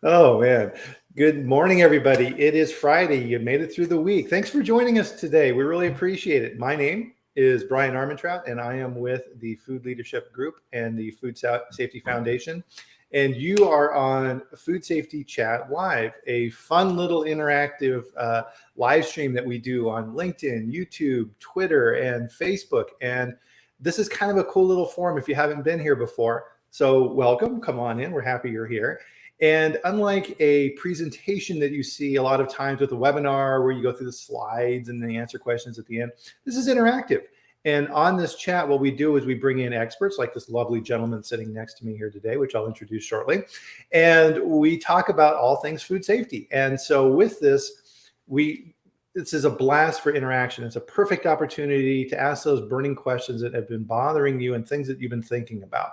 Oh, man. Good morning, everybody. It is Friday. You made it through the week. Thanks for joining us today. We really appreciate it. My name is Bryan Armentrout, and I am with the Food Leadership Group and the Food Safety Foundation. And you are on Food Safety Chat Live, a fun little interactive live stream that we do on LinkedIn, YouTube, Twitter, and Facebook. And this is kind of a cool little forum if you haven't been here before. So welcome. Come on in. We're happy you're here. And unlike a presentation that you see a lot of times with a webinar where you go through the slides and they answer questions at the end, this is interactive. And on this chat, what we do is we bring in experts like this lovely gentleman sitting next to me here today, which I'll introduce shortly. And we talk about all things food safety. And so with this, this is a blast for interaction. It's a perfect opportunity to ask those burning questions that have been bothering you and things that you've been thinking about.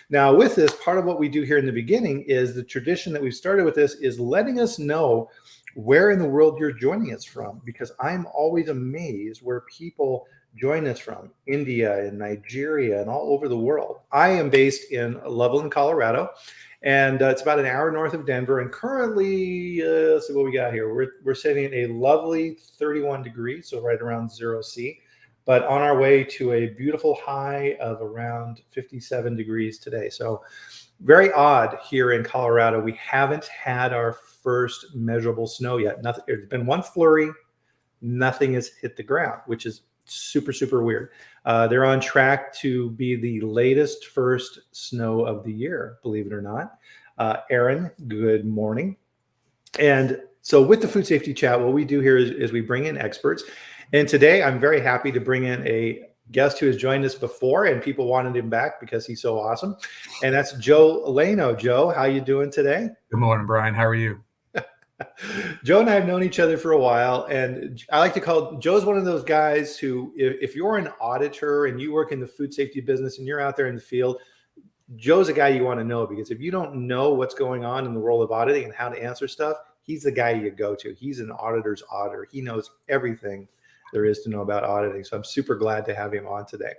Now, with this, part of what we do here in the beginning is the tradition that we've started with this is letting us know where in the world you're joining us from, because I'm always amazed where people join us from, India and Nigeria and all over the world. I am based in Loveland, Colorado, and it's about an hour north of Denver. And currently, let's see what we got here. We're sitting at a lovely 31 degrees, so right around 0°C. But on our way to a beautiful high of around 57 degrees today. So very odd here in Colorado. We haven't had our first measurable snow yet. Nothing. There's been one flurry. Nothing has hit the ground, which is super, super weird. They're on track to be the latest first snow of the year, believe it or not. Aaron, good morning. And so with the Food Safety Chat, what we do here is we bring in experts. And today I'm very happy to bring in a guest who has joined us before and people wanted him back because he's so awesome. And that's Joe Laino. Joe, how you doing today? Good morning, Bryan. How are you? Joe and I have known each other for a while. And I like to call Joe's one of those guys who, if you're an auditor and you work in the food safety business and you're out there in the field, Joe's a guy you want to know, because if you don't know what's going on in the world of auditing and how to answer stuff, he's the guy you go to. He's an auditor's auditor. He knows everything there is to know about auditing. So I'm super glad to have him on today.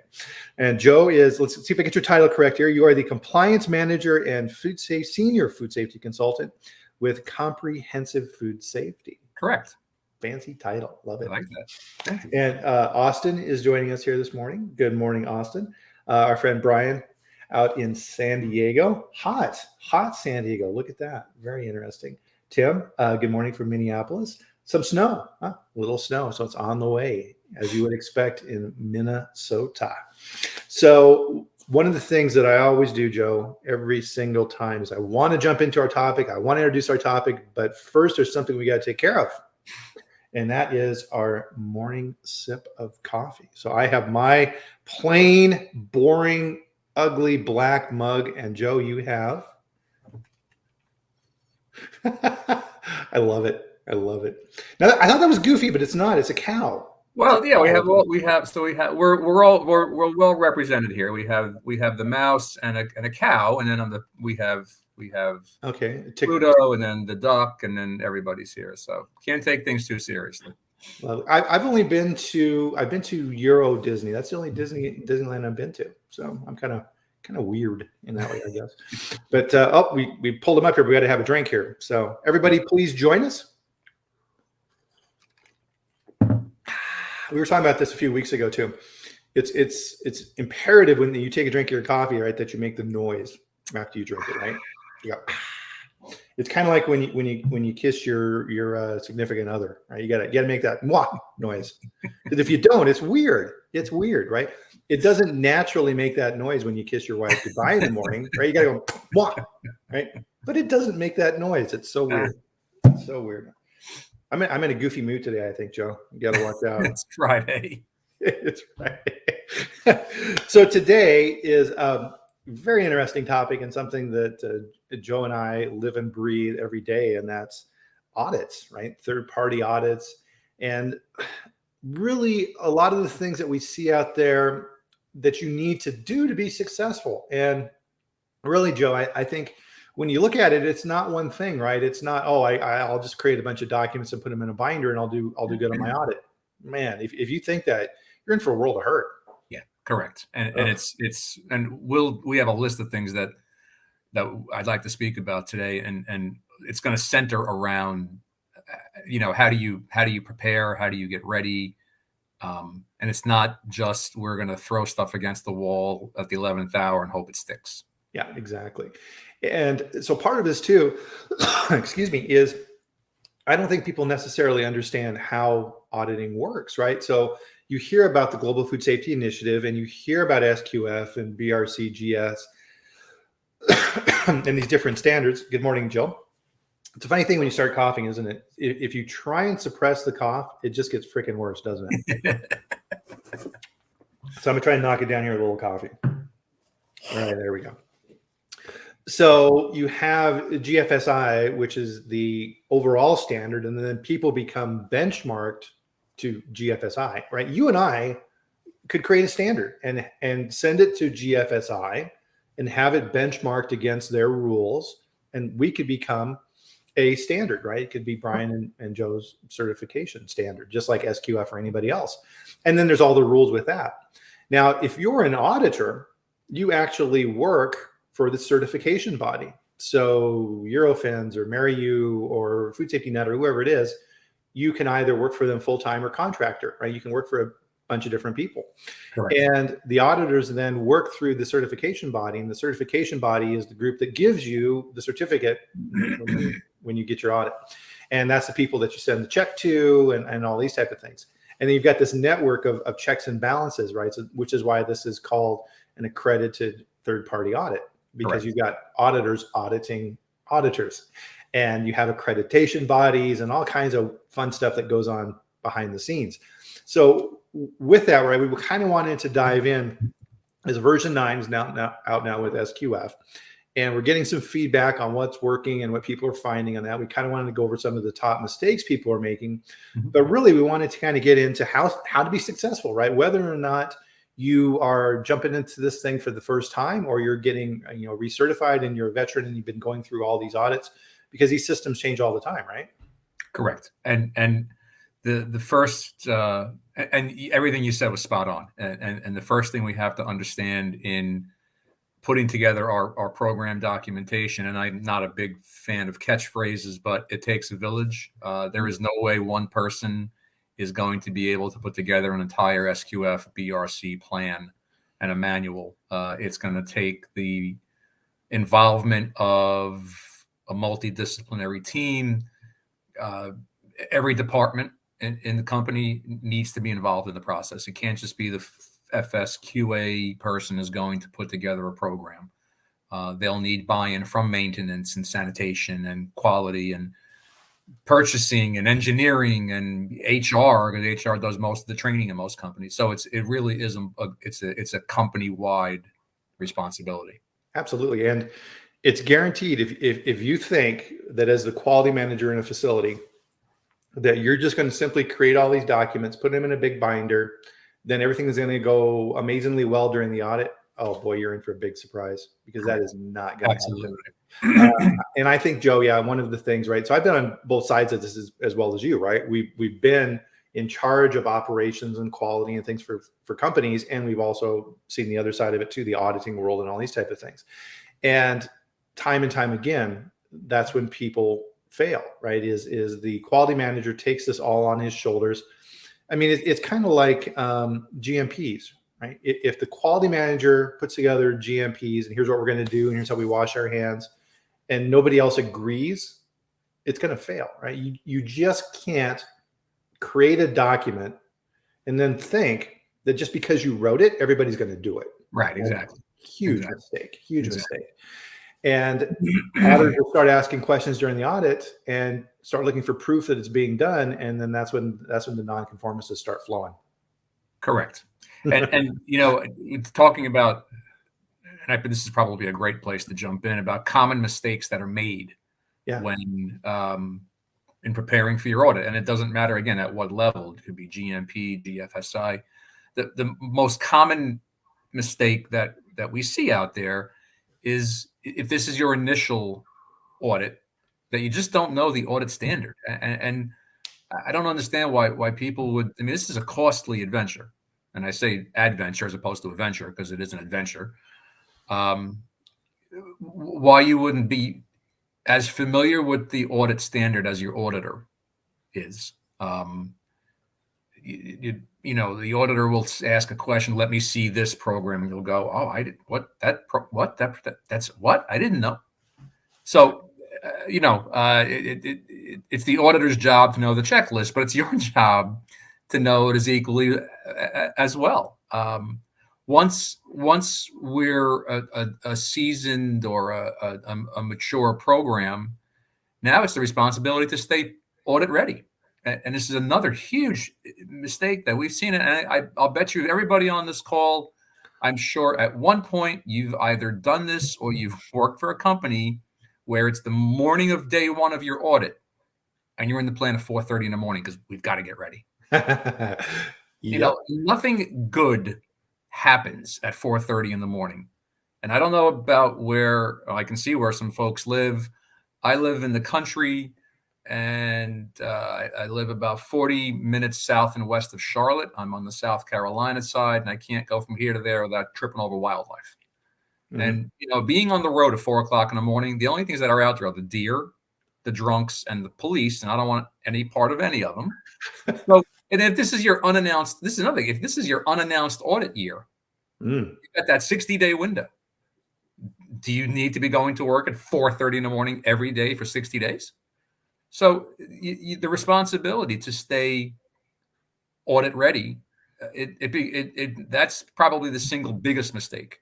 And Joe is, let's see if I get your title correct here. You are the compliance manager and senior food safety consultant with Comprehensive Food Safety. Correct. Fancy title. Love it. I like that. And Austin is joining us here this morning. Good morning, Austin. Our friend Brian out in San Diego. Hot San Diego. Look at that. Very interesting. Tim, good morning from Minneapolis. Some snow, little snow. So it's on the way, as you would expect in Minnesota. So one of the things that I always do, Joe, every single time is I want to jump into our topic. I want to introduce our topic, but first there's something we got to take care of. And that is our morning sip of coffee. So I have my plain, boring, ugly black mug. And Joe, you have? I love it. I love it. Now, I thought that was goofy, but it's not. It's a cow. Well, yeah, we're well represented here. We have the mouse and a cow, and then we have okay, Pluto, and then the duck, and then everybody's here. So can't take things too seriously. Well, I've been to Euro Disney. That's the only Disneyland I've been to. So I'm kind of weird in that way, I guess. But we pulled them up here. We got to have a drink here. So everybody, please join us. We were talking about this a few weeks ago too. It's imperative when you take a drink of your coffee, right, that you make the noise after you drink it, right? You go. It's kind of like when you kiss your significant other, right? You gotta make that mwah noise. Because if you don't, it's weird. It's weird, right? It doesn't naturally make that noise when you kiss your wife goodbye in the morning, right? You gotta go mwah, right? But it doesn't make that noise. It's so weird. It's so weird. I'm in a goofy mood today, I think, Joe. You got to watch out. It's Friday. It's Friday. So today is a very interesting topic and something that Joe and I live and breathe every day, and that's audits, right? Third-party audits. And really a lot of the things that we see out there that you need to do to be successful. And really, Joe, I think when you look at it, it's not one thing, right? It's not, I'll just create a bunch of documents and put them in a binder and I'll do good on my audit. Man, if you think that, you're in for a world of hurt. Yeah, correct. And we have a list of things that that I'd like to speak about today, and it's going to center around, how do you prepare, how do you get ready, and it's not just we're going to throw stuff against the wall at the 11th hour and hope it sticks. Yeah, exactly. And so part of this too, excuse me, is I don't think people necessarily understand how auditing works, right? So you hear about the Global Food Safety Initiative and you hear about SQF and BRCGS and these different standards. Good morning, Joe. It's a funny thing when you start coughing, isn't it? If you try and suppress the cough, it just gets freaking worse, doesn't it? So I'm gonna try and knock it down here with a little coffee. All right, there we go. So you have GFSI, which is the overall standard, and then people become benchmarked to GFSI, right? You and I could create a standard and send it to GFSI and have it benchmarked against their rules, and we could become a standard, right? It could be Bryan and Joe's certification standard, just like SQF or anybody else. And then there's all the rules with that. Now, if you're an auditor, you actually work for the certification body. So Eurofins or MaryU or Food Safety Net or whoever it is, you can either work for them full-time or contractor, right? You can work for a bunch of different people. Correct. And the auditors then work through the certification body, and the certification body is the group that gives you the certificate when you get your audit. And that's the people that you send the check to and all these type of things. And then you've got this network of checks and balances, right? So, which is why this is called an accredited third-party audit, because Correct. You've got auditors auditing auditors, and you have accreditation bodies and all kinds of fun stuff that goes on behind the scenes. So with that, right, we kind of wanted to dive in, as version 9 is now out now with SQF, and we're getting some feedback on what's working and what people are finding on that. We kind of wanted to go over some of the top mistakes people are making, but really we wanted to kind of get into how to be successful, right? Whether or not you are jumping into this thing for the first time, or you're getting recertified and you're a veteran and you've been going through all these audits, because these systems change all the time, right? Correct. And the first and everything you said was spot on. And the first thing we have to understand in putting together our program documentation, and I'm not a big fan of catchphrases, but it takes a village. There is no way one person is going to be able to put together an entire SQF BRC plan and a manual. It's going to take the involvement of a multidisciplinary team. Every department in the company needs to be involved in the process. It can't just be the FSQA person is going to put together a program. They'll need buy-in from maintenance and sanitation and quality and purchasing and engineering and HR, because HR does most of the training in most companies. So it really is it's a company-wide responsibility. Absolutely. And it's guaranteed if you think that as the quality manager in a facility that you're just going to simply create all these documents, put them in a big binder, then everything is going to go amazingly well during the audit. Oh boy, you're in for a big surprise, because that is not going to happen. And I think, Joe, yeah, one of the things, right? So I've been on both sides of this as well as you, right? We've been in charge of operations and quality and things for companies, and we've also seen the other side of it too, the auditing world and all these type of things. And time again, that's when people fail, right? Is the quality manager takes this all on his shoulders. I mean, it's kind of like GMPs, right? If the quality manager puts together GMPs and here's what we're going to do and here's how we wash our hands, and nobody else agrees, it's going to fail, right? You just can't create a document and then think that just because you wrote it, everybody's going to do it. Right, exactly. Huge mistake. And auditors will start asking questions during the audit and start looking for proof that it's being done, and then that's when the non-conformances start flowing. Correct. And talking about, and this is probably a great place to jump in, about common mistakes that are made when in preparing for your audit. And it doesn't matter, again, at what level. It could be GMP, DFSI. The most common mistake that we see out there is, if this is your initial audit, that you just don't know the audit standard. And I don't understand why people would. I mean, this is a costly adventure. And I say adventure as opposed to adventure because it is an adventure. why you wouldn't be as familiar with the audit standard as your auditor is. You know, the auditor will ask a question, let me see this program, and you'll go, oh, I did what that pro, what that that's what I didn't know. So it's the auditor's job to know the checklist, but it's your job to know it as equally as well. Once we're a seasoned or a mature program, now it's the responsibility to stay audit ready. And this is another huge mistake that we've seen. And I'll bet you everybody on this call, I'm sure at one point you've either done this or you've worked for a company where it's the morning of day one of your audit and you're in the plant at 4:30 in the morning because we've got to get ready. You know, nothing good happens at 4:30 in the morning. And I don't know about where I can see where some folks live. I live in the country, and I live about 40 minutes south and west of Charlotte. I'm on the South Carolina side, and I can't go from here to there without tripping over wildlife. Mm-hmm. And, you know, being on the road at 4 o'clock in the morning, the only things that are out there are the deer, the drunks, and the police, and I don't want any part of any of them. So, and if this is your unannounced, this is another thing, if this is your unannounced audit year, you've got that 60-day window. Do you need to be going to work at 4:30 in the morning every day for 60 days? So the responsibility to stay audit ready, that's probably the single biggest mistake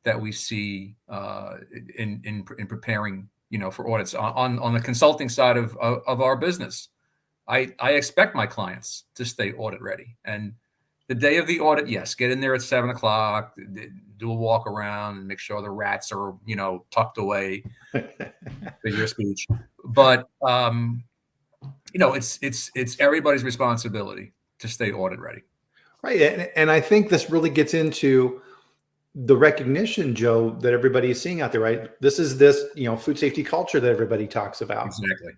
that we see in preparing, you know, for audits on the consulting side of our business. I expect my clients to stay audit ready, and the day of the audit, yes, get in there at 7 o'clock, do a walk around and make sure the rats are, you know, tucked away for your speech. But, you know, it's everybody's responsibility to stay audit ready. Right. And I think this really gets into the recognition, Joe, that everybody is seeing out there, right? This is you know, food safety culture that everybody talks about. Exactly.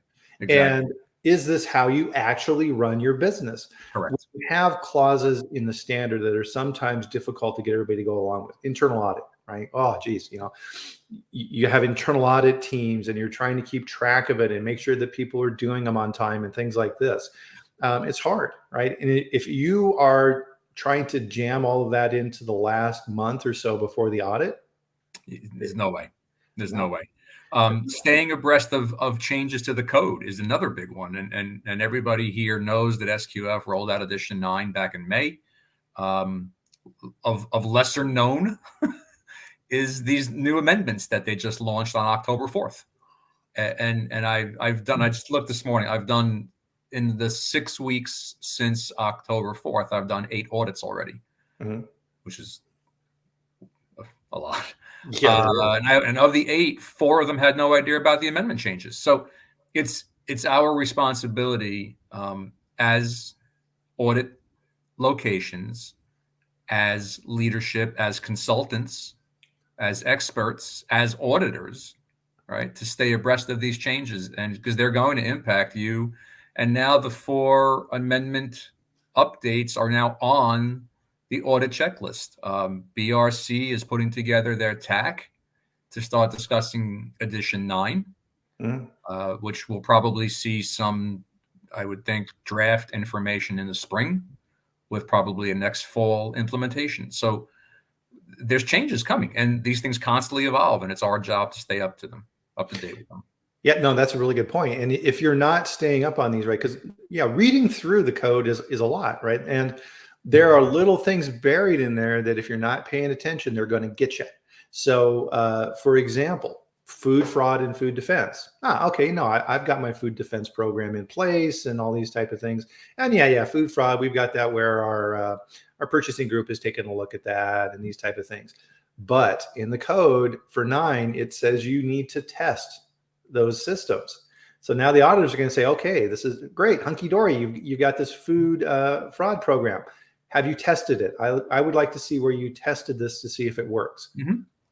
And is this how you actually run your business? Correct. We have clauses in the standard that are sometimes difficult to get everybody to go along with. Internal audit, right? Oh, geez, you know, you have internal audit teams and you're trying to keep track of it and make sure that people are doing them on time and things like this. It's hard, right? And if you are trying to jam all of that into the last month or so before the audit, there's no way. There's no way. Staying abreast of changes to the code is another big one. And everybody here knows that SQF rolled out edition 9 back in May. Of lesser known is these new amendments that they just launched on October 4th. And I've done, I just looked this morning, I've done in the 6 weeks since October 4th, I've done 8 audits already, which is a lot. Yeah, and of the 8, 4 of them had no idea about the amendment changes. So it's our responsibility as audit locations, as leadership, as consultants, as experts, as auditors, right, to stay abreast of these changes, and because they're going to impact you. And now the 4 amendment updates are now on the audit checklist. BRC is putting together their TAC to start discussing edition 9, which will probably see some, I would think, draft information in the spring with probably a next fall implementation. So there's changes coming, and these things constantly evolve, and it's our job to stay up to date with them. Yeah, no, that's a really good point. And if you're not staying up on these, right, because reading through the code is a lot, right? And there are little things buried in there that if you're not paying attention, they're going to get you. So, for example, food fraud and food defense. Okay, no, I've got my food defense program in place and all these type of things. And food fraud, we've got that where our purchasing group is taking a look at that and these type of things. But in the code for 9, it says you need to test those systems. So now the auditors are going to say, okay, this is great, hunky dory. You've got this food fraud program. Have you tested it? I would like to see where you tested this to see if it works.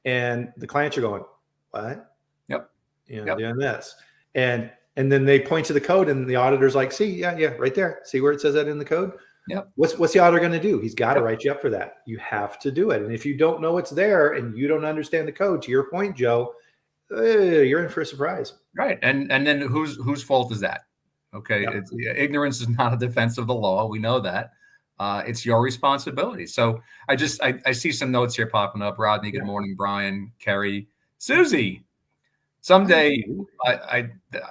And the clients are going, what? Yep. Doing this. And then they point to the code and the auditor's like, see, yeah, right there. See where it says that in the code? Yep. What's the auditor going to do? He's got to Yep. write you up for that. You have to do it. And if you don't know what's there and you don't understand the code, to your point, Joe, you're in for a surprise. Right. And then whose fault is that? Okay. Yep. Ignorance is not a defense of the law. We know that. It's your responsibility. So I see some notes here popping up. Rodney, good morning. Brian, Kerry, Susie. Someday,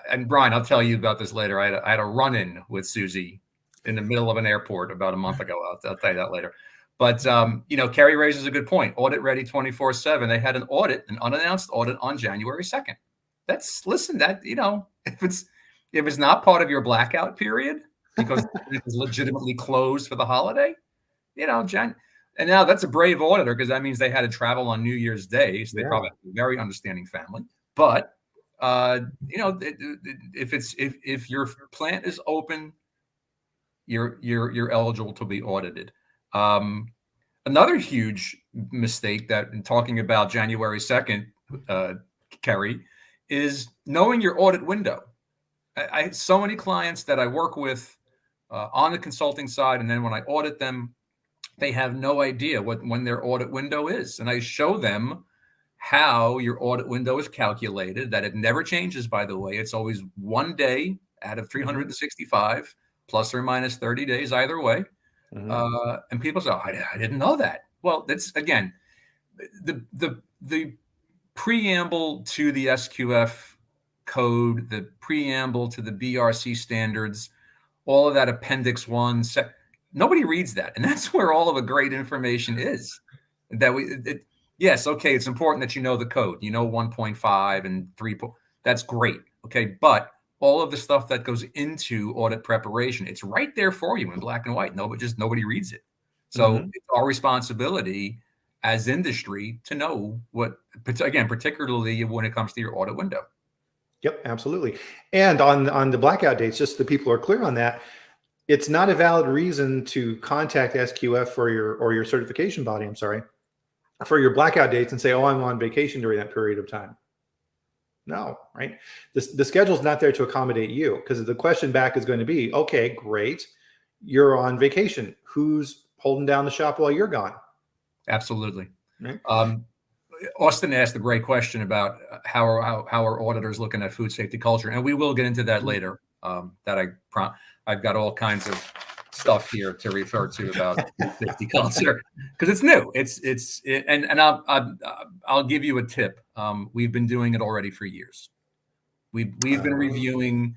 and Brian, I'll tell you about this later. I had a run-in with Susie in the middle of an airport about a month ago. I'll tell you that later. But Kerry raises a good point. Audit ready 24/7. They had an unannounced audit on January 2nd. If it's not part of your blackout period because it was legitimately closed for the holiday, and now that's a brave auditor because that means they had to travel on New Year's Day. So they probably have a very understanding family. But if your plant is open, you're eligible to be audited. Another huge mistake that in talking about January 2nd, Kerry, is knowing your audit window. I so many clients that I work with on the consulting side, and then when I audit them, they have no idea when their audit window is. And I show them how your audit window is calculated, that it never changes, by the way. It's always 1 day out of 365, plus or minus 30 days, either way. And people say, I didn't know that. Well, that's, again, the preamble to the SQF code, the preamble to the BRC standards, all of that Appendix 1, nobody reads that. And that's where all of the great information is. Yes, okay, it's important that you know the code. 1.5 and 3. That's great. Okay, but all of the stuff that goes into audit preparation, it's right there for you in black and white. Nobody reads it. So it's our responsibility as industry to know what, again, particularly when it comes to your audit window. Yep, absolutely. And on the blackout dates, just so the people are clear on that, it's not a valid reason to contact SQF for your certification body, for your blackout dates and say, oh, I'm on vacation during that period of time. No, right? The schedule's not there to accommodate you, because the question back is going to be, okay, great, you're on vacation. Who's holding down the shop while you're gone? Absolutely. Right. Austin asked a great question about how are auditors looking at food safety culture, and we will get into that later. I've got all kinds of stuff here to refer to about food safety culture because it's new. And I'll give you a tip. We've been doing it already for years. We've been reviewing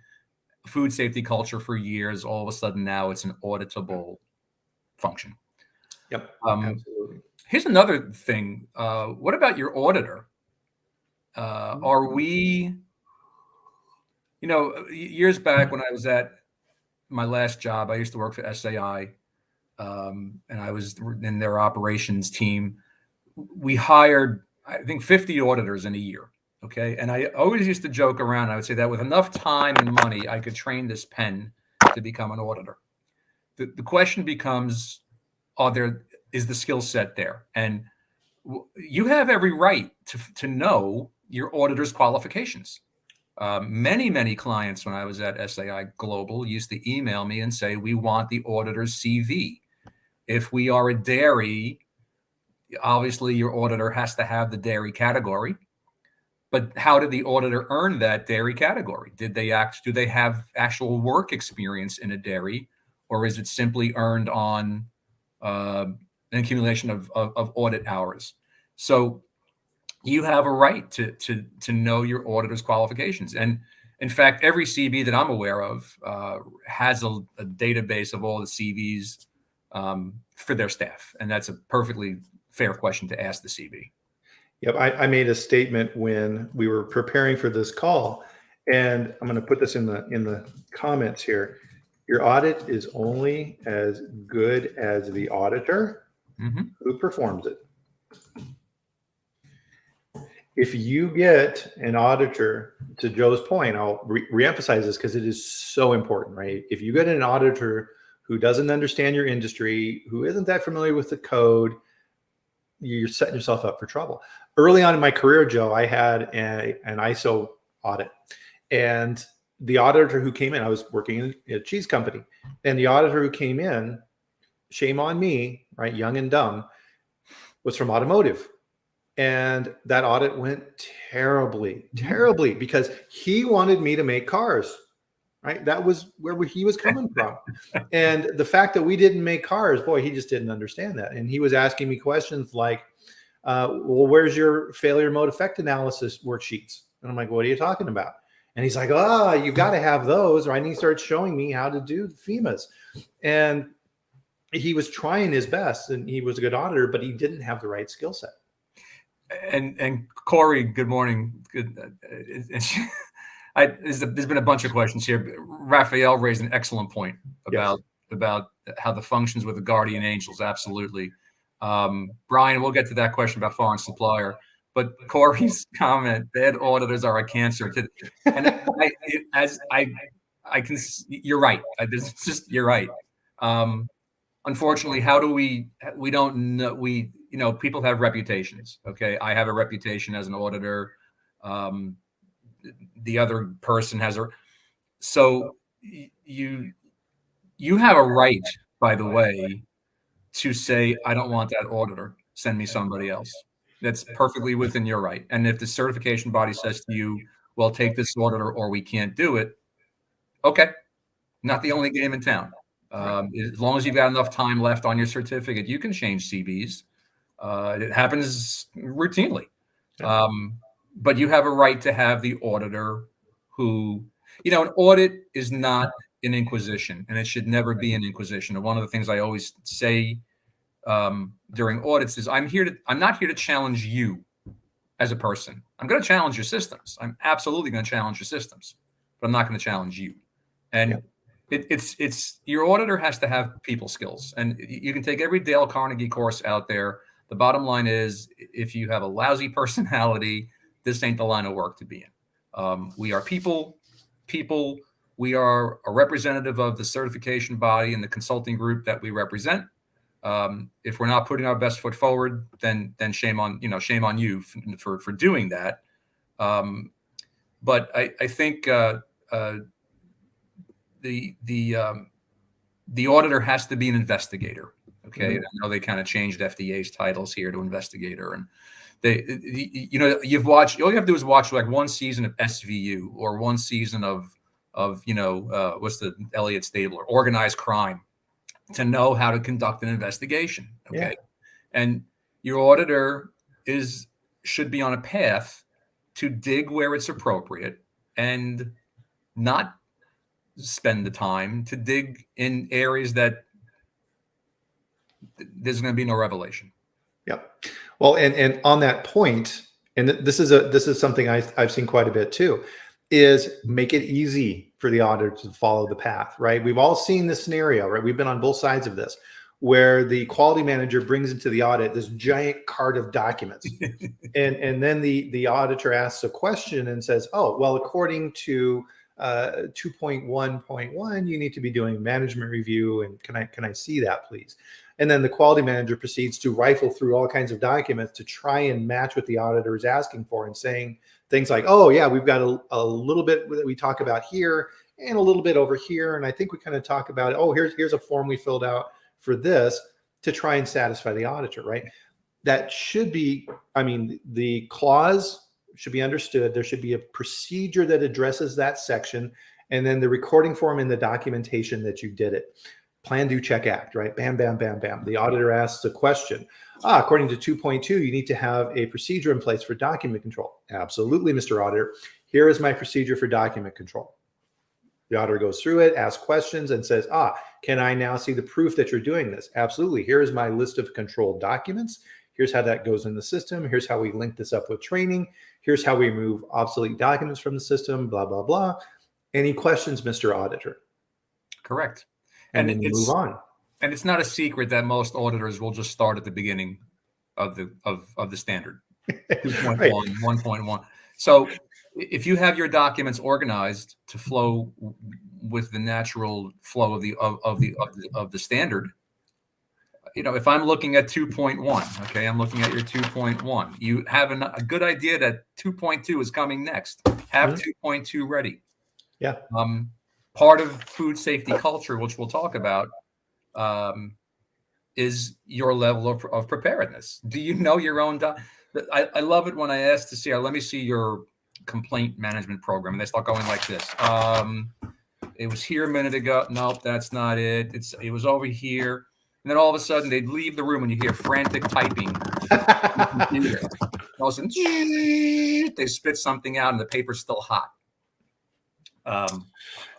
food safety culture for years. All of a sudden now it's an auditable function. Yep. Absolutely. Here's another thing. What about your auditor? Are we, years back when I was at my last job, I used to work for SAI, and I was in their operations team. We hired, I think, 50 auditors in a year. Okay. And I always used to joke around. I would say that with enough time and money, I could train this pen to become an auditor. The question becomes, is the skill set there? And you have every right to know your auditor's qualifications. Many clients when I was at SAI Global used to email me and say, we want the auditor's CV. If we are a dairy, obviously your auditor has to have the dairy category. But how did the auditor earn that dairy category? Do they have actual work experience in a dairy, or is it simply earned on an accumulation of audit hours? So you have a right to know your auditor's qualifications. And in fact, every CB that I'm aware of has a database of all the CVs for their staff. And that's a perfectly fair question to ask the CB. Yep. I made a statement when we were preparing for this call, and I'm going to put this in the comments here. Your audit is only as good as the auditor who performs it. If you get an auditor, to Joe's point, I'll reemphasize this because it is so important, right? If you get an auditor who doesn't understand your industry, who isn't that familiar with the code, you're setting yourself up for trouble. Early on in my career, Joe, I had an ISO audit, and the auditor who came in, I was working in a cheese company, and the auditor who came in shame on me, right? Young and dumb, was from automotive. And that audit went terribly, terribly, because he wanted me to make cars, right? That was where he was coming from. And the fact that we didn't make cars, boy, he just didn't understand that. And he was asking me questions like, well, where's your failure mode effect analysis worksheets? And I'm like, what are you talking about? And he's like, you've got to have those, right? And he starts showing me how to do FEMAs. And he was trying his best, and he was a good auditor, but he didn't have the right skill set. And Corey, good morning. Good. There's been a bunch of questions here. Raphael raised an excellent point about how the functions with the guardian angels. Absolutely. Brian, we'll get to that question about foreign supplier. But Corey's comment, bad auditors are a cancer. And I can, you're right. You're right. Unfortunately, how do we don't know, people have reputations. Okay. I have a reputation as an auditor. The other person has so you have a right, by the way, to say, I don't want that auditor. Send me somebody else. That's perfectly within your right. And if the certification body says to you, well, take this auditor or we can't do it. Okay. Not the only game in town. As long as you've got enough time left on your certificate, you can change CBs. It happens routinely. But you have a right to have the auditor who, an audit is not an inquisition, and it should never be an inquisition. And one of the things I always say during audits is I'm not here to challenge you as a person. I'm going to challenge your systems. I'm absolutely going to challenge your systems, but I'm not going to challenge you. And it's your auditor has to have people skills, and you can take every Dale Carnegie course out there. The bottom line is, if you have a lousy personality, this ain't the line of work to be in. We are people. We are a representative of the certification body and the consulting group that we represent. If we're not putting our best foot forward, then shame on you for doing that. But I think the auditor has to be an investigator. Okay, I know they kind of changed FDA's titles here to investigator, and you've watched. All you have to do is watch like one season of SVU or one season of what's the Elliott Stabler, Organized Crime, to know how to conduct an investigation. Okay, and your auditor should be on a path to dig where it's appropriate and not spend the time to dig in areas that there's going to be no revelation. Yep. Well, and on that point, and this is something I've seen quite a bit too, is make it easy for the auditor to follow the path, right? We've all seen this scenario, right? We've been on both sides of this, where the quality manager brings into the audit this giant cart of documents. and then the auditor asks a question and says, oh, well, according to 2.1.1, you need to be doing management review, and can I see that, please? And then the quality manager proceeds to rifle through all kinds of documents to try and match what the auditor is asking for, and saying things like, oh yeah, we've got a little bit that we talk about here and a little bit over here, and I think we kind of talk about, oh, here's a form we filled out for this, to try and satisfy the auditor, right? That should be, the clause should be understood. There should be a procedure that addresses that section, and then the recording form in the documentation that you did it. Plan, do, check, act, right? Bam, bam, bam, bam. The auditor asks a question. According to 2.2, you need to have a procedure in place for document control. Absolutely, Mr. Auditor. Here is my procedure for document control. The auditor goes through it, asks questions, and says, can I now see the proof that you're doing this? Absolutely. Here is my list of controlled documents. Here's how that goes in the system. Here's how we link this up with training. Here's how we remove obsolete documents from the system, blah, blah, blah. Any questions, Mr. Auditor? Correct. And then you move on. And it's not a secret that most auditors will just start at the beginning of the standard, 2.1, right. 1.1. So if you have your documents organized to flow with the natural flow of the standard, if I'm looking at 2.1, okay, I'm looking at your 2.1. You have a good idea that 2.2 is coming next. Have 2.2 ready. Yeah. Part of food safety culture, which we'll talk about, is your level of preparedness. Do you know your own? I love it when I ask to see, let me see your complaint management program. And they start going like this. It was here a minute ago. Nope, that's not it. It was over here. And then all of a sudden they'd leave the room and you hear frantic typing. All of a sudden, they spit something out and the paper's still hot.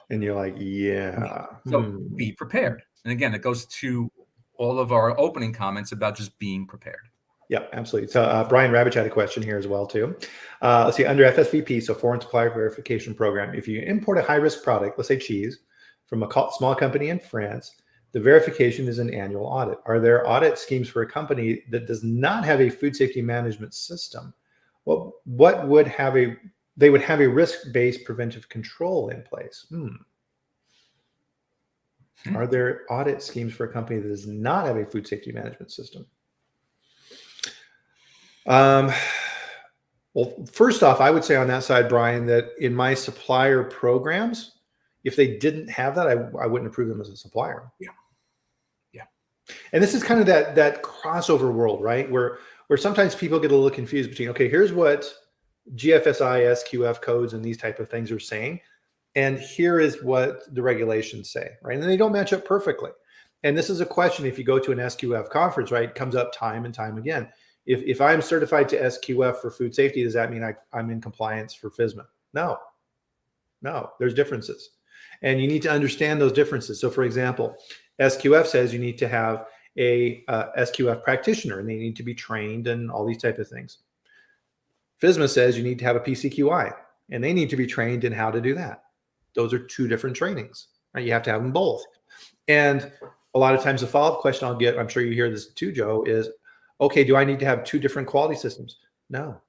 And you're like, yeah. So be prepared. And again, it goes to all of our opening comments about just being prepared. Yeah, absolutely. So Brian Ravitch had a question here as well too. Let's see, under FSVP, so Foreign Supplier Verification Program, if you import a high-risk product, let's say cheese, from a small company in France, the verification is an annual audit. Are there audit schemes for a company that does not have a food safety management system? Well, they would have a risk-based preventive control in place. Are there audit schemes for a company that does not have a food safety management system? Well, first off, I would say on that side, Brian, that in my supplier programs, if they didn't have that, I wouldn't approve them as a supplier. Yeah. And this is kind of that crossover world, right? Where sometimes people get a little confused between, okay, here's what GFSI, SQF codes and these type of things are saying, and here is what the regulations say, right? And they don't match up perfectly. And this is a question, if you go to an SQF conference, right, it comes up time and time again. If I'm certified to SQF for food safety, does that mean I'm in compliance for FSMA? No, there's differences. And you need to understand those differences. So for example, SQF says you need to have a SQF practitioner and they need to be trained and all these type of things. FSMA says you need to have a PCQI and they need to be trained in how to do that. Those are two different trainings, right? You have to have them both. And a lot of times the follow-up question I'll get, I'm sure you hear this too, Joe, is, okay, do I need to have two different quality systems? No.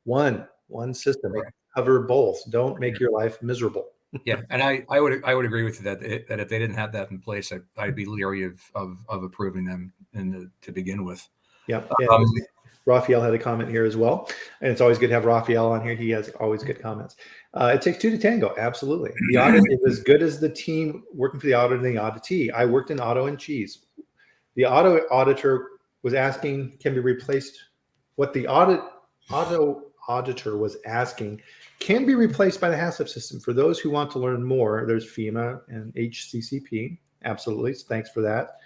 One system. Cover both. Don't make your life miserable. Yeah, and I would agree with you that if they didn't have that in place, I'd be leery of approving them to begin with. Yeah. Raphael had a comment here as well, and it's always good to have Raphael on here. He has always good comments. It takes two to tango. Absolutely. The audit is as good as the team working for the audit and the auditee. I worked in auto and cheese. The auto auditor was asking, can be replaced. What the auto auditor was asking can be replaced by the HACCP system. For those who want to learn more, there's FEMA and HCCP. Absolutely. Thanks for that.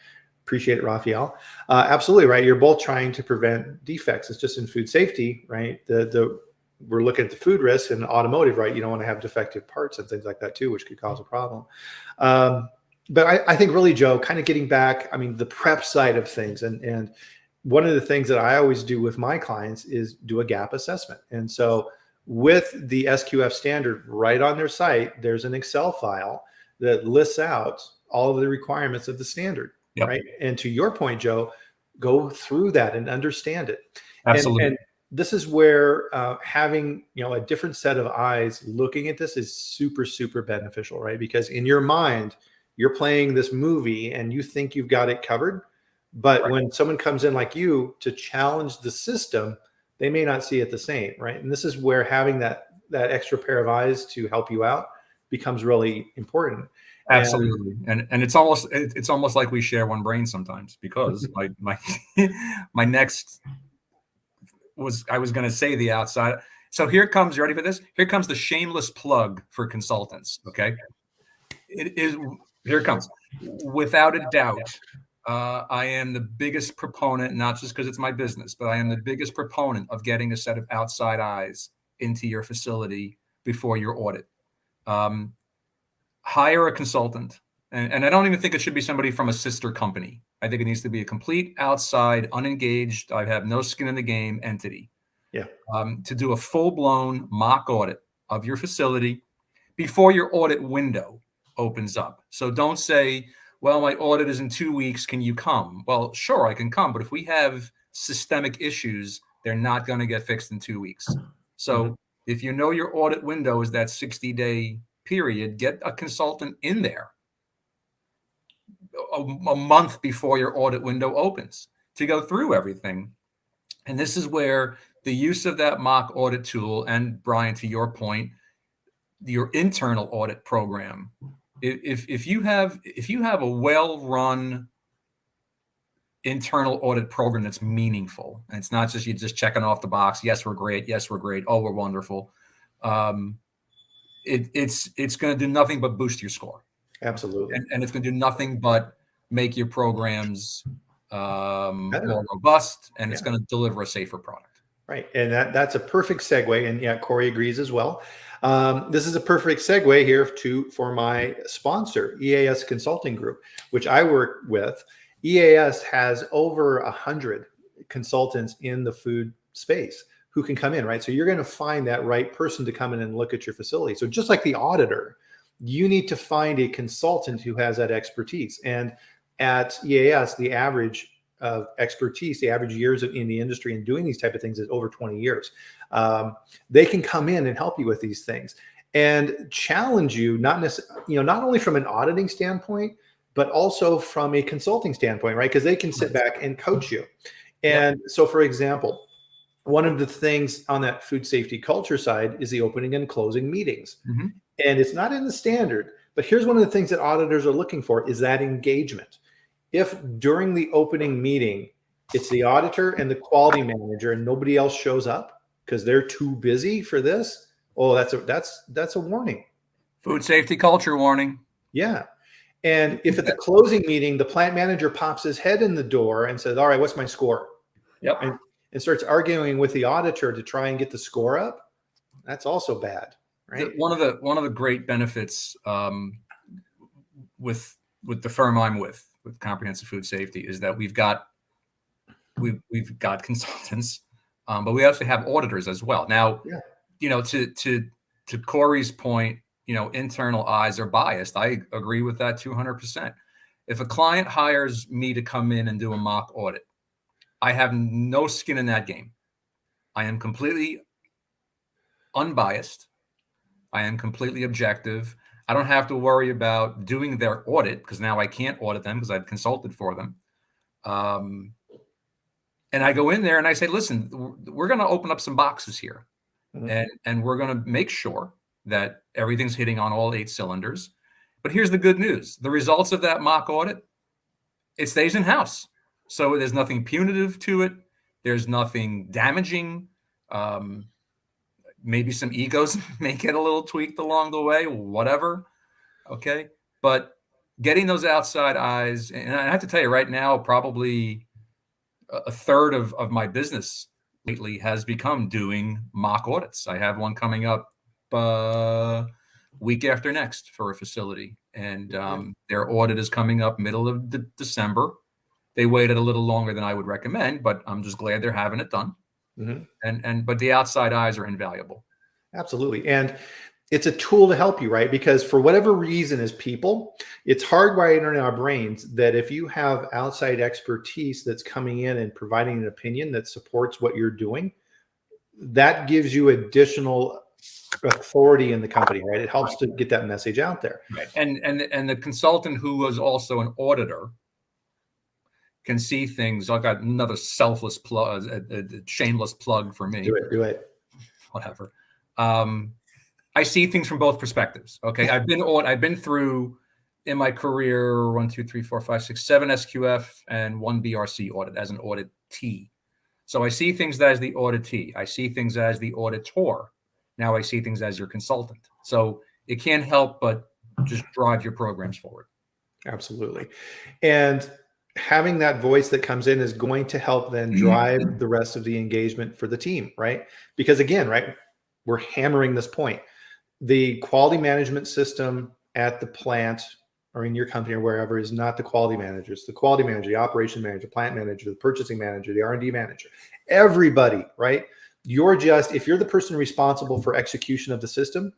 Appreciate it, Raphael. Absolutely, right. You're both trying to prevent defects. It's just in food safety, right? We're looking at the food risk and automotive, right? You don't want to have defective parts and things like that too, which could cause a problem. But I think really, Joe, kind of getting back, I mean, the prep side of things. And one of the things that I always do with my clients is do a gap assessment. And so with the SQF standard right on their site, there's an Excel file that lists out all of the requirements of the standard. Yep. Right. And to your point, Joe, go through that and understand it. Absolutely. And this is where having, a different set of eyes looking at this is super, super beneficial, right? Because in your mind, you're playing this movie and you think you've got it covered. But right. When someone comes in like you to challenge the system, they may not see it the same, right? And this is where having that extra pair of eyes to help you out becomes really important. Absolutely. And it's almost like we share one brain sometimes, because my next I was going to say the outside. So here comes, you ready for this? Here comes the shameless plug for consultants. Okay. Here it comes. Without a doubt, I am the biggest proponent, not just because it's my business, but I am the biggest proponent of getting a set of outside eyes into your facility before your audit. Hire a consultant. And I don't even think it should be somebody from a sister company. I think it needs to be a complete outside, unengaged, I have no skin in the game entity. Yeah. To do a full-blown mock audit of your facility before your audit window opens up. So don't say, well, my audit is in 2 weeks. Can you come? Well, sure, I can come. But if we have systemic issues, they're not going to get fixed in 2 weeks. So if you know your audit window is that 60-day period, get a consultant in there a month before your audit window opens to go through everything. And this is where the use of that mock audit tool, and Brian, to your point, your internal audit program, if you have a well-run internal audit program that's meaningful. And it's not just you just checking off the box. Yes, we're great. Yes, we're great. Oh, we're wonderful. It's going to do nothing but boost your score. Absolutely. And it's going to do nothing but make your programs more robust, and it's going to deliver a safer product. Right. And that's a perfect segue. And yeah, Corey agrees as well. This is a perfect segue here for my sponsor, Eas Consulting Group, which I work with. Eas has over 100 consultants in the food space who can come in, right? So you're going to find that right person to come in and look at your facility. So just like the auditor, you need to find a consultant who has that expertise. And at EAS, the average of expertise, the average years in the industry and doing these type of things is over 20 years. They can come in and help you with these things and challenge you, not only from an auditing standpoint, but also from a consulting standpoint, right? Because they can sit back and coach you. And so, for example, one of the things on that food safety culture side is the opening and closing meetings. Mm-hmm. And it's not in the standard, but here's one of the things that auditors are looking for is that engagement. If during the opening meeting, it's the auditor and the quality manager and nobody else shows up because they're too busy for this, oh, that's a warning. Food safety culture warning. Yeah. And if at the closing meeting, the plant manager pops his head in the door and says, all right, what's my score? Yep. And starts arguing with the auditor to try and get the score up, that's also bad, right? One of the great benefits with the firm I'm with Comprehensive Food Safety is that we've got consultants, but we also have auditors as well. Now, to Corey's point, internal eyes are biased. I agree with that 200%. If a client hires me to come in and do a mock audit, I have no skin in that game. I am completely unbiased. I am completely objective. I don't have to worry about doing their audit because now I can't audit them because I've consulted for them. And I go in there and I say, listen, we're going to open up some boxes here. Mm-hmm. And we're going to make sure that everything's hitting on all 8 cylinders. But here's the good news. The results of that mock audit, it stays in-house. So there's nothing punitive to it. There's nothing damaging. Maybe some egos may get a little tweaked along the way, whatever. Okay. But getting those outside eyes, and I have to tell you right now, probably a third of my business lately has become doing mock audits. I have one coming up week after next for a facility, and their audit is coming up middle of December. They waited a little longer than I would recommend, but I'm just glad they're having it done. Mm-hmm. But the outside eyes are invaluable. Absolutely. And it's a tool to help you, right? Because for whatever reason as people, it's hardwired in our brains that if you have outside expertise that's coming in and providing an opinion that supports what you're doing, that gives you additional authority in the company, right? It helps to get that message out there. Right. And the consultant who was also an auditor can see things. I've got another selfless plug, a shameless plug for me. Do it. Whatever. I see things from both perspectives. Okay. I've been through in my career 1, 2, 3, 4, 5, 6, 7 SQF and 1 BRC audit as an auditee. So I see things as the auditee. I see things as the auditor. Now I see things as your consultant. So it can't help but just drive your programs forward. Absolutely. And having that voice that comes in is going to help then drive the rest of the engagement for the team, right? Because again, right, we're hammering this point. The quality management system at the plant or in your company or wherever is not the quality manager. It's the quality manager, the operation manager, plant manager, the purchasing manager, the R&D manager, everybody, right? If you're the person responsible for execution of the system,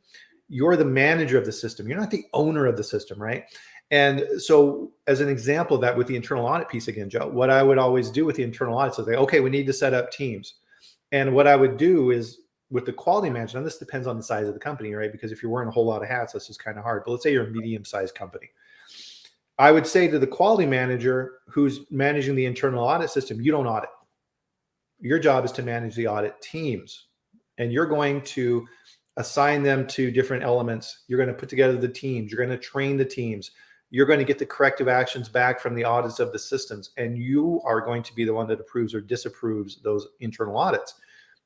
you're the manager of the system. You're not the owner of the system, right? And so as an example of that with the internal audit piece again, Joe, what I would always do with the internal audit is say, okay, we need to set up teams. And what I would do is with the quality management, and this depends on the size of the company, right? Because if you're wearing a whole lot of hats, that's just kind of hard. But let's say you're a medium-sized company. I would say to the quality manager who's managing the internal audit system, you don't audit. Your job is to manage the audit teams. And you're going to assign them to different elements. You're going to put together the teams. You're going to train the teams. you're going to get the corrective actions back from the audits of the systems, and you are going to be the one that approves or disapproves those internal audits.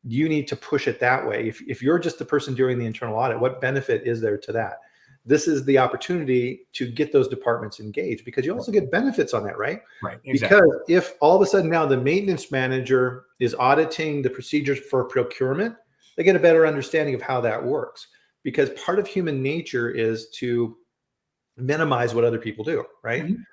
You need to push it that way. If you're just the person doing the internal audit, what benefit is there to that? This is the opportunity to get those departments engaged, because you also get benefits on that, right? Right. Exactly. Because if all of a sudden now the maintenance manager is auditing the procedures for procurement, they get a better understanding of how that works, because part of human nature is to minimize what other people do, right? Mhm.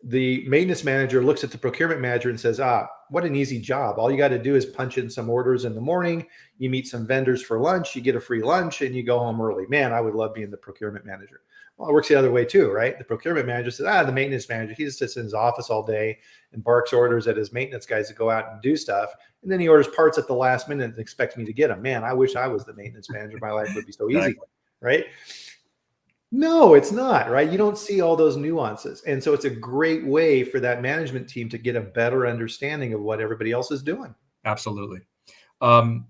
The maintenance manager looks at the procurement manager and says, what an easy job. All you got to do is punch in some orders in the morning. You meet some vendors for lunch, you get a free lunch, and you go home early. Man, I would love being the procurement manager. Well, it works the other way too, right? The procurement manager says, the maintenance manager, he just sits in his office all day and barks orders at his maintenance guys to go out and do stuff. And then he orders parts at the last minute and expects me to get them. Man, I wish I was the maintenance manager. My life would be so easy, Exactly. right? No, it's not, right? You don't see all those nuances. And so it's a great way for that management team to get a better understanding of what everybody else is doing. Absolutely. One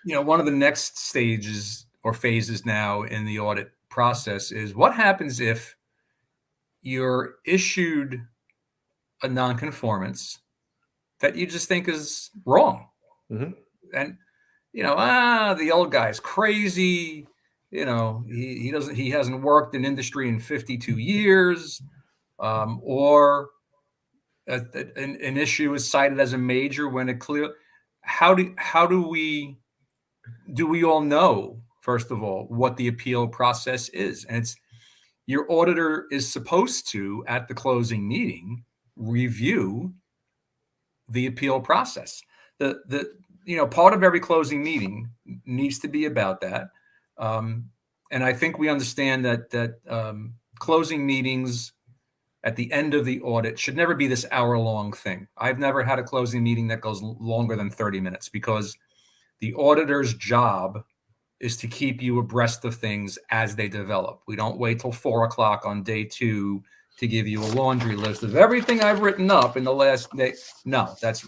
of the next stages or phases now in the audit process is what happens if you're issued a non-conformance that you just think is wrong. Mm-hmm. And, the old guy's crazy. He hasn't worked in industry in 52 years, or an issue is cited as a major when it clear. How do we all know, first of all, what the appeal process is? And it's your auditor is supposed to, at the closing meeting, review the appeal process. Part of every closing meeting needs to be about that. And I think we understand that closing meetings at the end of the audit should never be this hour-long thing. I've never had a closing meeting that goes longer than 30 minutes, because the auditor's job is to keep you abreast of things as they develop. We don't wait till 4 o'clock on day 2 to give you a laundry list of everything I've written up in the last day. No, that's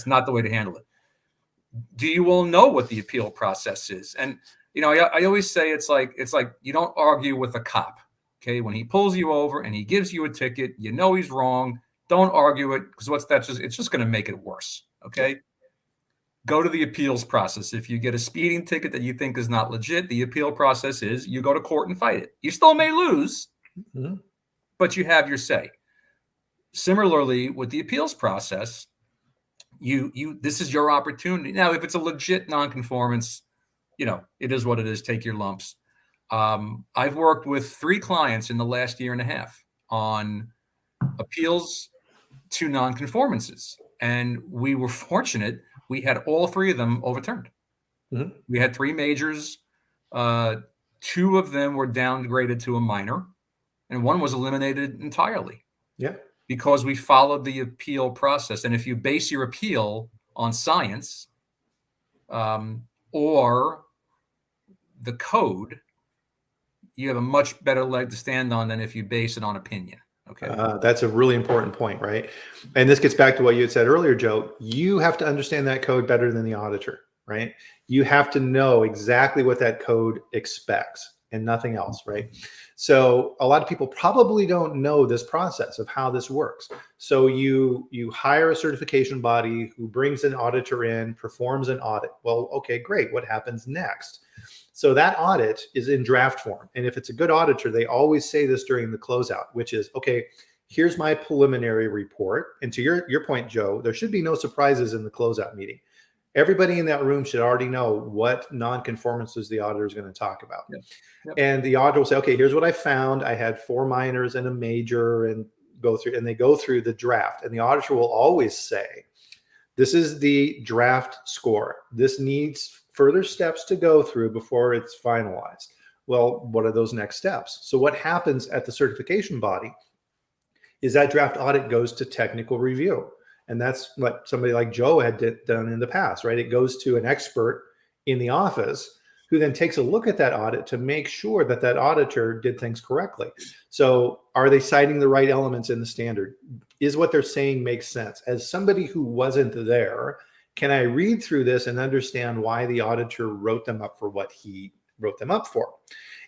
not the way to handle it. Do you all know what the appeal process is? And I always say it's like you don't argue with a cop. Okay, when he pulls you over and he gives you a ticket, he's wrong. Don't argue it, because it's just going to make it worse. Okay. Go to the appeals process. If you get a speeding ticket that you think is not legit, the appeal process is you go to court and fight it. You still may lose, Mm-hmm. but you have your say. Similarly, with the appeals process, this is your opportunity. Now, if it's a legit non-conformance, it is what it is. Take your lumps. I've worked with 3 clients in the last year and a half on appeals to non-conformances, and we were fortunate. We had all 3 of them overturned. Mm-hmm. We had 3 majors. 2 of them were downgraded to a minor, and 1 was eliminated entirely. Yeah. Because we followed the appeal process. And if you base your appeal on science or the code, you have a much better leg to stand on than if you base it on opinion. Okay. That's a really important point, right? And this gets back to what you had said earlier, Joe. You have to understand that code better than the auditor, right? You have to know exactly what that code expects and nothing else, right? So a lot of people probably don't know this process of how this works. So you hire a certification body who brings an auditor in, performs an audit. Well, okay, great. What happens next? So that audit is in draft form. And if it's a good auditor, they always say this during the closeout, which is, okay, here's my preliminary report. And to your point, Joe, there should be no surprises in the closeout meeting. Everybody in that room should already know what non-conformances the auditor is going to talk about. Yep. Yep. And the auditor will say, okay, here's what I found. I had 4 minors and a major, and they go through the draft. And the auditor will always say, this is the draft score. This needs further steps to go through before it's finalized. Well, what are those next steps? So what happens at the certification body is that draft audit goes to technical review. And that's what somebody like Joe had done in the past, right? It goes to an expert in the office who then takes a look at that audit to make sure that that auditor did things correctly. So are they citing the right elements in the standard? Is what they're saying makes sense? As somebody who wasn't there, can I read through this and understand why the auditor wrote them up for what he wrote them up for?